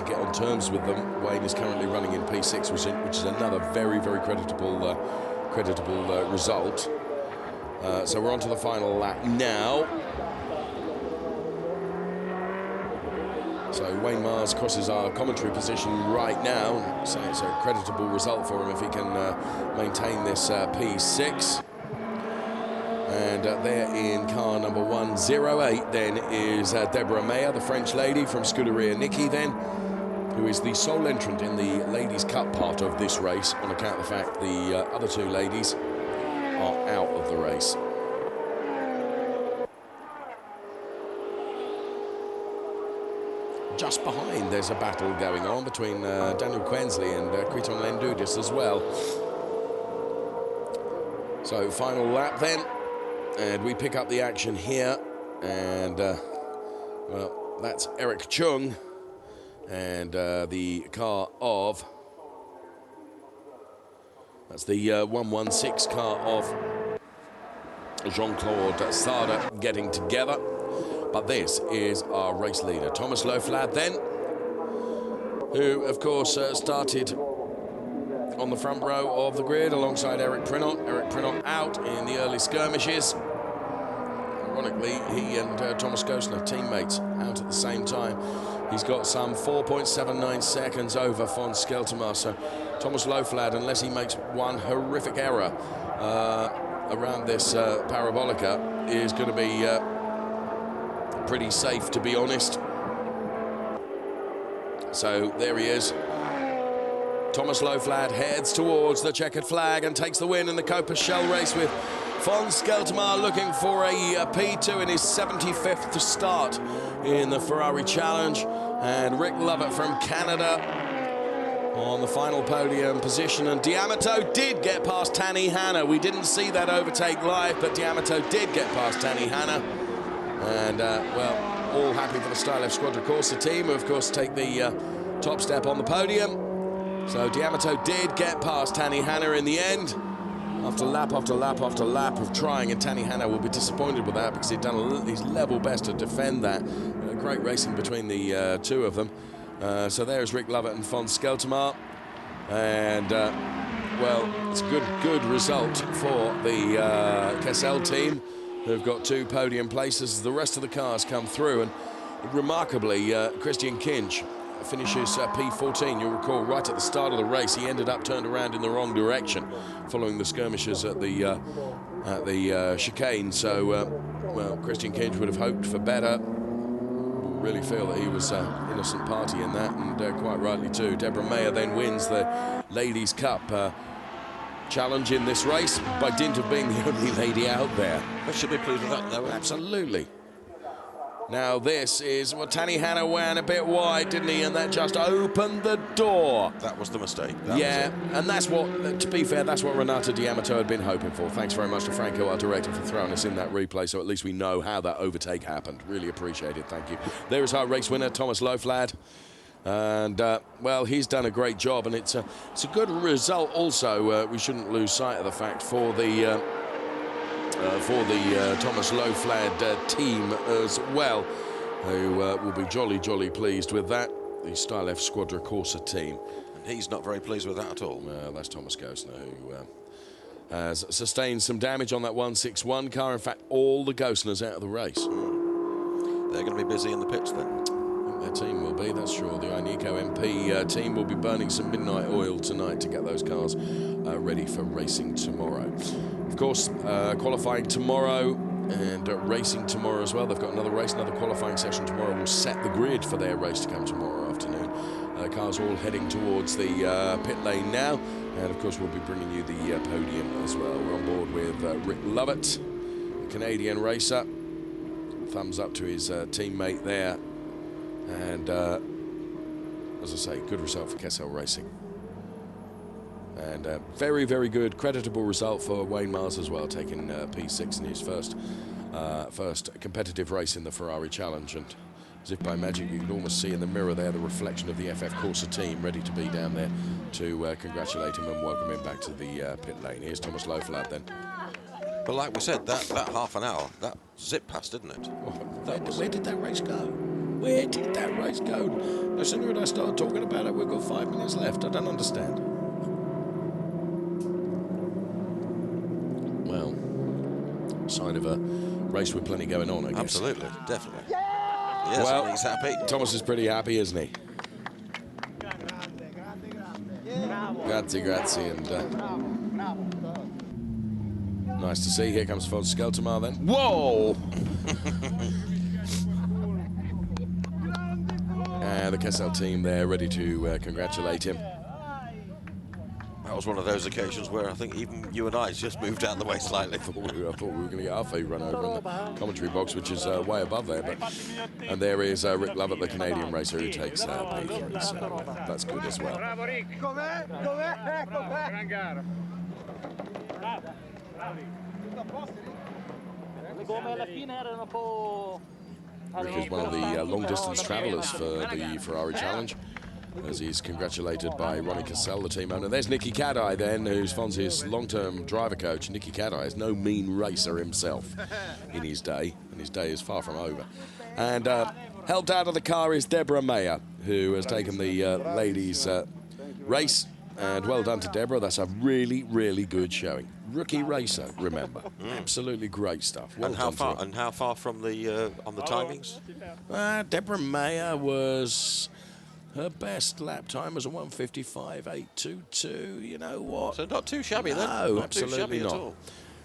get on terms with them. Wayne is currently running in P6, which is another very, very creditable result. So we're on to the final lap now. So Wayne Mars crosses our commentary position right now, so it's a creditable result for him if he can maintain this P6. And there in car number 108 then is Deborah Meyer, the French lady from Scuderia Niki then, who is the sole entrant in the Ladies' Cup part of this race on account of the fact the other 2 ladies are out of the race. Just behind, there's a battle going on between Daniel Quensley and Kriton Lendudis as well. So final lap then, and we pick up the action here, and well, that's Eric Chung and the car of, that's the 116 car of Jean-Claude Sada getting together. But this is our race leader, Thomas Loflad then, who, of course, started on the front row of the grid alongside Eric Prinot. Eric Prinot out in the early skirmishes. Ironically, he and Thomas Gosner, teammates, out at the same time. He's got some 4.79 seconds over von Skelterma. So Thomas Loflad, unless he makes one horrific error around this parabolica, is going to be pretty safe, to be honest. So there he is. Thomas Loflad heads towards the checkered flag and takes the win in the CoppaShell race, with von Skelterma looking for a P2 in his 75th start in the Ferrari Challenge, and Rick Lovett from Canada on the final podium position. And D'Amato did get past Tani Hanna. We didn't see that overtake live, but D'Amato did get past Tani Hanna. And, well, all happy for the Stylef Squadra Corsa team, who, of course, take the top step on the podium. So D'Amato did get past Tani Hanna in the end, after lap after lap after lap of trying, and Tani Hanna will be disappointed with that because he'd done his level best to defend that. Great racing between the 2 of them. So there's Rick Lovett and von Skelterma. And, well, it's a good result for the Kessel team, who've got 2 podium places. The rest of the cars come through, and remarkably, Christian Kinch finishes P14. You'll recall right at the start of the race, he ended up turned around in the wrong direction following the skirmishes at the chicane. So, well, Christian Kinch would have hoped for better. Really feel that he was innocent party in that, and quite rightly too. Deborah Meyer then wins the Ladies' Cup challenge in this race by dint of being the only lady out there. I should be pleased with that, though. Absolutely. Now this is, well, Tani Hanna ran a bit wide, didn't he? And that just opened the door. That was the mistake. That yeah, was it. and that's what, to be fair, that's what Renato D'Amato had been hoping for. Thanks very much to Franco, our director, for throwing us in that replay, so at least we know how that overtake happened. Really appreciate it, thank you. There is our race winner, Thomas Loflad. And, well, he's done a great job, and it's a good result also. We shouldn't lose sight of the fact for the Thomas Loflad team as well, who will be jolly, jolly pleased with that. The Style F Squadra Corsa team. And he's not very pleased with that at all. That's Thomas Gosner, who has sustained some damage on that 161 car. In fact, all the Gosners out of the race. They're going to be busy in the pits then. Their team will be, that's sure. The Ineco MP team will be burning some midnight oil tonight to get those cars ready for racing tomorrow. Of course, qualifying tomorrow and racing tomorrow as well. They've got another race, another qualifying session tomorrow. Will set the grid for their race to come tomorrow afternoon. Cars all heading towards the pit lane now. And of course, we'll be bringing you the podium as well. We're on board with Rick Lovett, a Canadian racer. Thumbs up to his teammate there. And, as I say, good result for CoppaShell Racing. And very, very good, creditable result for Wayne Mars as well, taking P6 in his first competitive race in the Ferrari Challenge. And as if by magic, you can almost see in the mirror there the reflection of the FF Corsa team ready to be down there to congratulate him and welcome him back to the pit lane. Here's Thomas Loflad then. But like we said, that half an hour, that zipped past, didn't it? Where did that race go? Where did that race go? No sooner did I start talking about it, we've got 5 minutes left. I don't understand. Well, sign of a race with plenty going on, I guess. Absolutely, definitely. Yes, well, he's happy. Thomas is pretty happy, isn't he? Grazie, grazie, and nice to see. Here comes Fons Skeltermar then. Whoa! And the CoppaShell team there ready to congratulate him. That was one of those occasions where I think even you and I just moved out of the way slightly. I thought we were going to get our feet run over in the commentary box, which is way above there. And there is Rick Lovett, the Canadian racer, who takes P3, so that's good as well. Rick is one of the long-distance travellers for the Ferrari Challenge, as he's congratulated by Ronnie Cassell, the team owner. There's Nicky Caddy then, who's Fonzie's long-term driver coach. Nicky Caddy is no mean racer himself in his day, and his day is far from over. And helped out of the car is Deborah Mayer, who has taken the ladies' race. And well done to Deborah. That's a really, really good showing. Rookie racer, remember. Absolutely great stuff. Well and how far from the on the timings? Deborah Mayer was, her best lap time was a 1:55.822. You know what? So not too shabby then. No, not absolutely too shabby not. At all.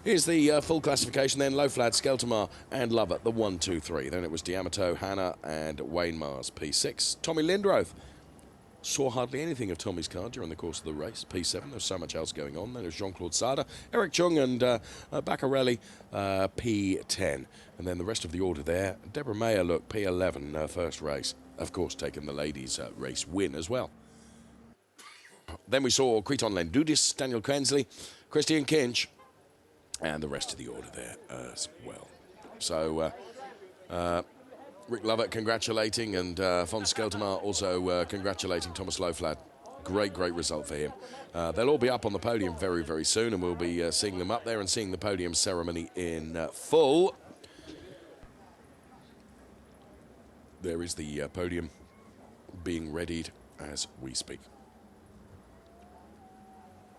Here's the full classification then. Loflad, Skeltermar and Lovett, the 1, 2, 3. Then it was D'Amato, Hanna and Wayne Mars, P6. Tommy Lindroth. Saw hardly anything of Tommy's car during the course of the race. P7, there's so much else going on. Then there's Jean-Claude Sada, Eric Chung and Baccarelli, P10. And then the rest of the order there. Deborah Mayer, look, P11, first race. Of course, taking the ladies' race win as well. Then we saw Kriton Lendudis, Daniel Krensley, Christian Kinch, and the rest of the order there as well. So, Rick Lovett congratulating, and Fons Skeltermar also congratulating Thomas Loflad. Great, great result for him. They'll all be up on the podium very, very soon, and we'll be seeing them up there and seeing the podium ceremony in full. There is the podium being readied as we speak.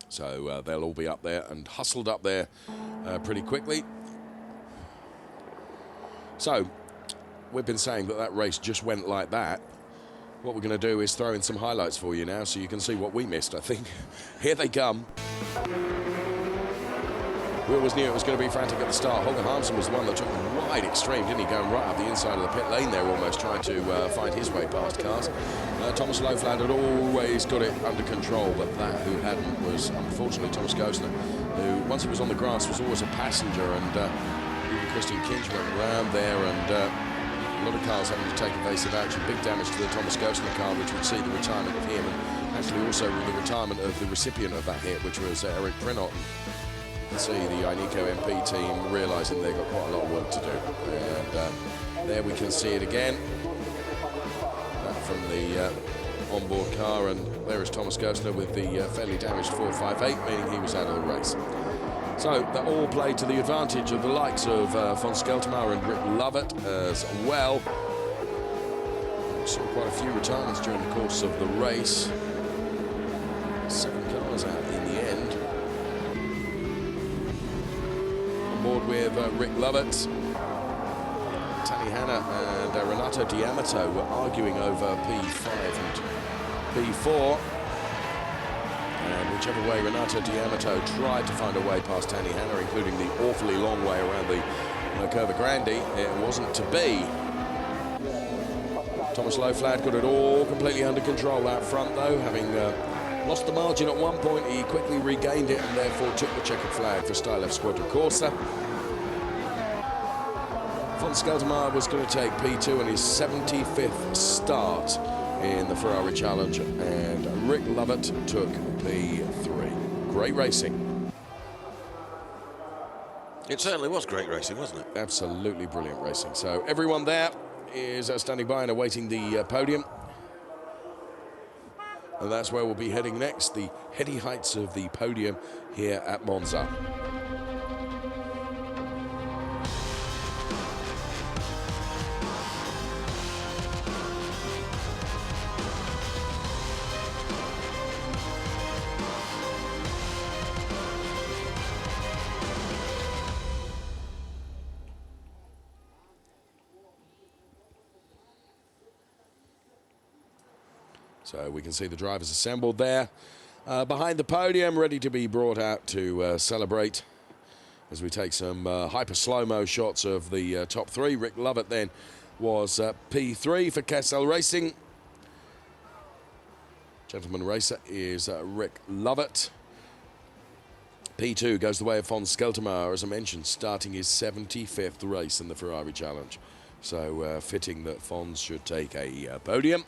So they'll all be up there and hustled up there pretty quickly. So, we've been saying that race just went like that. What we're going to do is throw in some highlights for you now so you can see what we missed, I think. Here they come. We always knew it was going to be frantic at the start. Holger Harmsen was the one that took them wide extreme, didn't he? Going right up the inside of the pit lane there, almost trying to find his way past cars. Thomas Loflad had always got it under control, but that who hadn't was, unfortunately, Thomas Gosner, who, once he was on the grass, was always a passenger, and even Christian Kinch went around there and A lot of cars having to take evasive action. Big damage to the Thomas Gosling car, which would see the retirement of him, and actually also the retirement of the recipient of that hit, which was Eric Prinot. You can see the Ineco MP team realising they've got quite a lot of work to do. And there we can see it again. That from the onboard car, and there is Thomas Gosling with the fairly damaged 458, meaning he was out of the race. So that all played to the advantage of the likes of von Skeltermaier and Rick Lovett as well. We saw quite a few retirements during the course of the race. 7 cars out in the end. On board with Rick Lovett, Tani Hanna and Renato D'Amato were arguing over P5 and P4. And whichever way Renato D'Amato tried to find a way past Tani Hanna, including the awfully long way around the Curva Grande, it wasn't to be. Thomas Loflad got it all completely under control out front, though, having lost the margin at one point. He quickly regained it and therefore took the checkered flag for Style F Squadra Corsa. Von Skeltermaier was going to take P2 in his 75th start in the Ferrari Challenge, and Rick Lovett took P3. Great racing. It certainly was great racing, wasn't it? Absolutely brilliant racing. So everyone there is standing by and awaiting the podium. And that's where we'll be heading next, the heady heights of the podium here at Monza. So we can see the drivers assembled there behind the podium, ready to be brought out to celebrate as we take some hyper slow-mo shots of the top 3. Rick Lovett then was P3 for CoppaShell Racing. Gentleman racer is Rick Lovett. P2 goes the way of von Skeltermaier, as I mentioned, starting his 75th race in the Ferrari Challenge. So fitting that Fons should take a podium.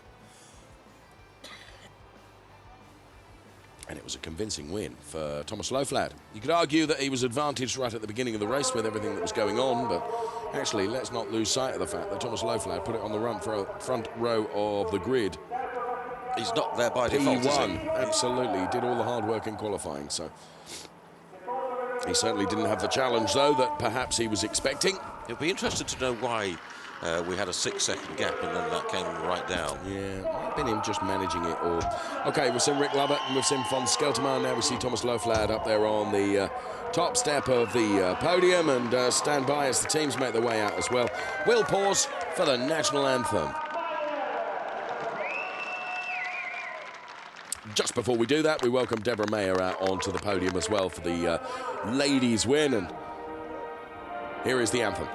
And it was a convincing win for Thomas Loflad. You could argue that he was advantaged right at the beginning of the race with everything that was going on, but actually, let's not lose sight of the fact that Thomas Loflad put it on the front row of the grid. He's not there by default, is he? Absolutely. He did all the hard work in qualifying, so he certainly didn't have the challenge, though, that perhaps he was expecting. It'll be interesting to know why we had a 6-second gap and then that came right down. Yeah, it might have been him just managing it all. Okay, we've seen Rick Lovett and we've seen von Skeltermaier. Now we see Thomas Loflad up there on the top step of the podium, and stand by as the teams make their way out as well. We'll pause for the national anthem. Just before we do that, we welcome Deborah Mayer out onto the podium as well for the ladies' win, and here is the anthem.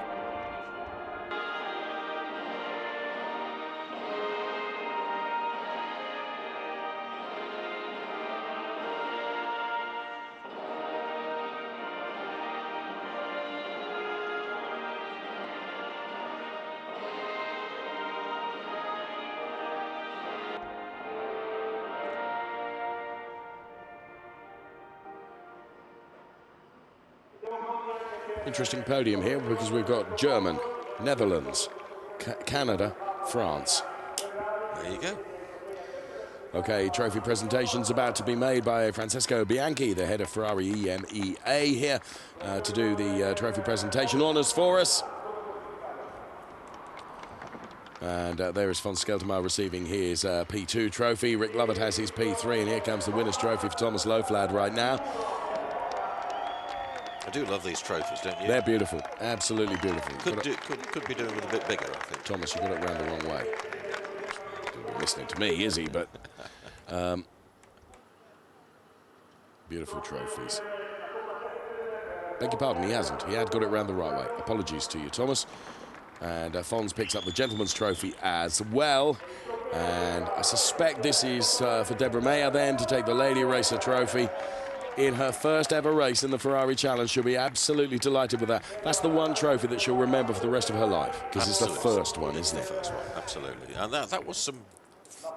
Interesting podium here because we've got German, Netherlands, Canada, France. There you go. Okay, trophy presentation's about to be made by Francesco Bianchi, the head of Ferrari EMEA, here to do the trophy presentation honours for us. And there is von Skeltermaier receiving his P2 trophy. Rick Lovett has his P3, and here comes the winner's trophy for Thomas Loflad right now. I do love these trophies, don't you? They're beautiful, absolutely beautiful. Could be doing with a bit bigger, I think. Thomas, you got it round the wrong way. He's listening to me, is he? But beautiful trophies. Beg your pardon, he hasn't. He had got it round the right way. Apologies to you, Thomas. And Fons picks up the gentleman's trophy as well. And I suspect this is for Deborah Mayer then to take the Lady Racer trophy. in her first ever race in the Ferrari Challenge. She'll be absolutely delighted with that. That's the one trophy that she'll remember for the rest of her life, because it's the first one, isn't it? The first one, absolutely. And that was some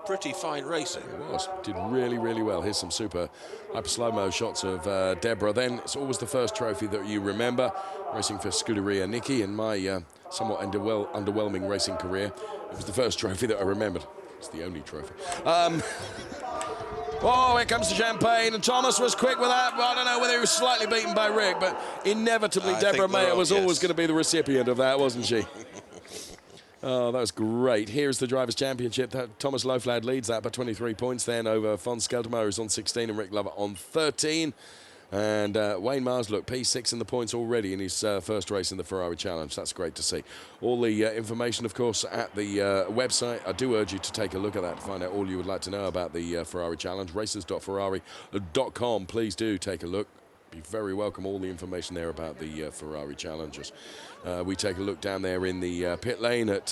pretty fine racing. It was. Did really, really well. Here's some super hyper slow-mo shots of Deborah. Then it's always the first trophy that you remember, racing for Scuderia Nicky in my somewhat underwhelming racing career. It was the first trophy that I remembered. It's the only trophy. Oh, here comes the champagne, and Thomas was quick with that. I don't know whether he was slightly beaten by Rick, but inevitably Deborah Mayer was always going to be the recipient of that, wasn't she? Oh, that was great. Here's the Drivers' Championship. Thomas Loflad leads that by 23 points then over Fons Skeltermeyer, who's on 16, and Rick Lover on 13. And Wayne Mars, look, P6 in the points already in his first race in the Ferrari Challenge. That's great to see. All the information, of course, at the website. I do urge you to take a look at that to find out all you would like to know about the Ferrari Challenge. Races.ferrari.com. Please do take a look. Be very welcome. All the information there about the Ferrari Challengers. We take a look down there in the pit lane at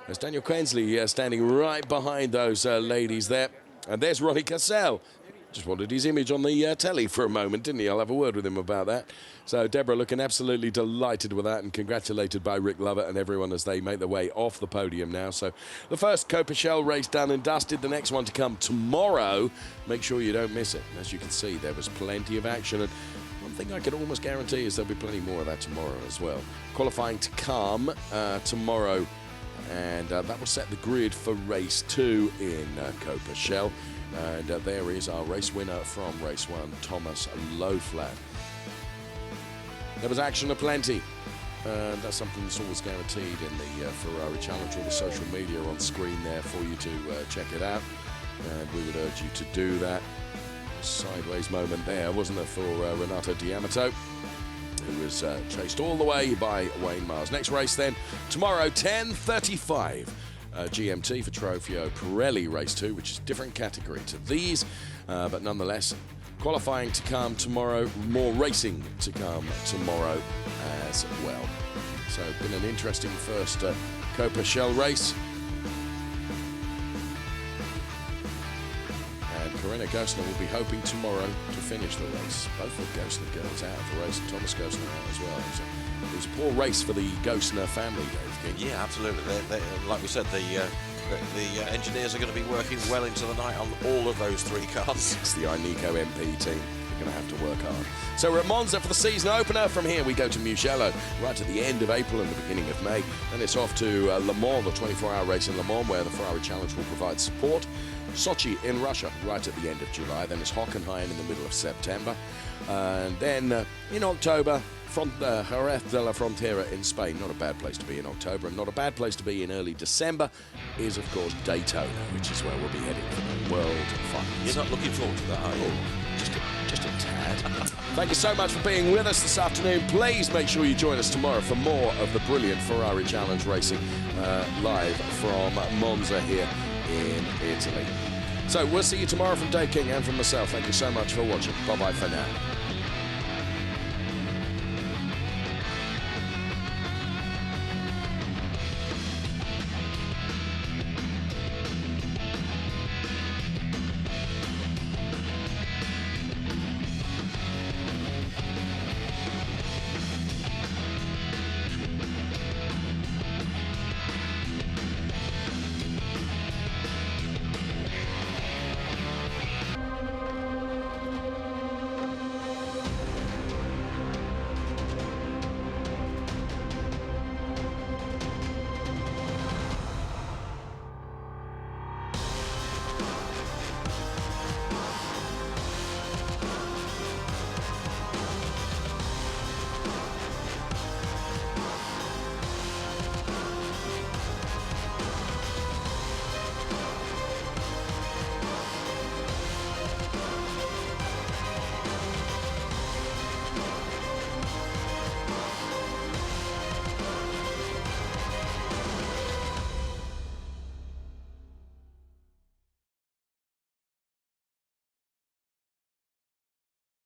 there's Daniel Quensley standing right behind those ladies there. And there's Ronnie Cassell. Just wanted his image on the telly for a moment, didn't he? I'll have a word with him about that. So Deborah looking absolutely delighted with that, and congratulated by Rick Lovett and everyone as they make their way off the podium now. So the first CoppaShell race done and dusted. The next one to come tomorrow. Make sure you don't miss it. As you can see, there was plenty of action, and one thing I can almost guarantee is there'll be plenty more of that tomorrow as well. Qualifying to come tomorrow, and that will set the grid for race 2 in CoppaShell. And there is our race winner from race 1, Thomas Loflad. There was action aplenty, and that's something that's always guaranteed in the Ferrari Challenge. All the social media on screen there for you to check it out, and we would urge you to do that. Sideways moment there, wasn't there, for Renato D'Amato, who was chased all the way by Wayne Mars. Next race then, tomorrow, 10:35. GMT for Trofeo Pirelli Race 2, which is a different category to these, but nonetheless, qualifying to come tomorrow, more racing to come tomorrow as well. So, been an interesting first CoppaShell race. And Corinna Gosner will be hoping tomorrow to finish the race. Both of Gosner girls out of the race, and Thomas Gosner out as well. So, it was a poor race for the Gosner family, Dave King. Yeah, absolutely. Like we said, the engineers are going to be working well into the night on all of those 3 cars. It's the Ineco MP team. They're going to have to work hard. So we're at Monza for the season opener. From here we go to Mugello right at the end of April and the beginning of May. Then it's off to Le Mans, the 24-hour race in Le Mans, where the Ferrari Challenge will provide support. Sochi in Russia right at the end of July. Then it's Hockenheim in the middle of September. And then in October, Jerez de la Frontera in Spain. Not a bad place to be in October, and not a bad place to be in early December is, of course, Daytona, which is where we'll be heading for the World Finals. You're not looking forward to that, are you? Just a tad. Thank you so much for being with us this afternoon. Please make sure you join us tomorrow for more of the brilliant Ferrari Challenge racing live from Monza here in Italy. So we'll see you tomorrow from Dave King and from myself. Thank you so much for watching. Bye-bye for now.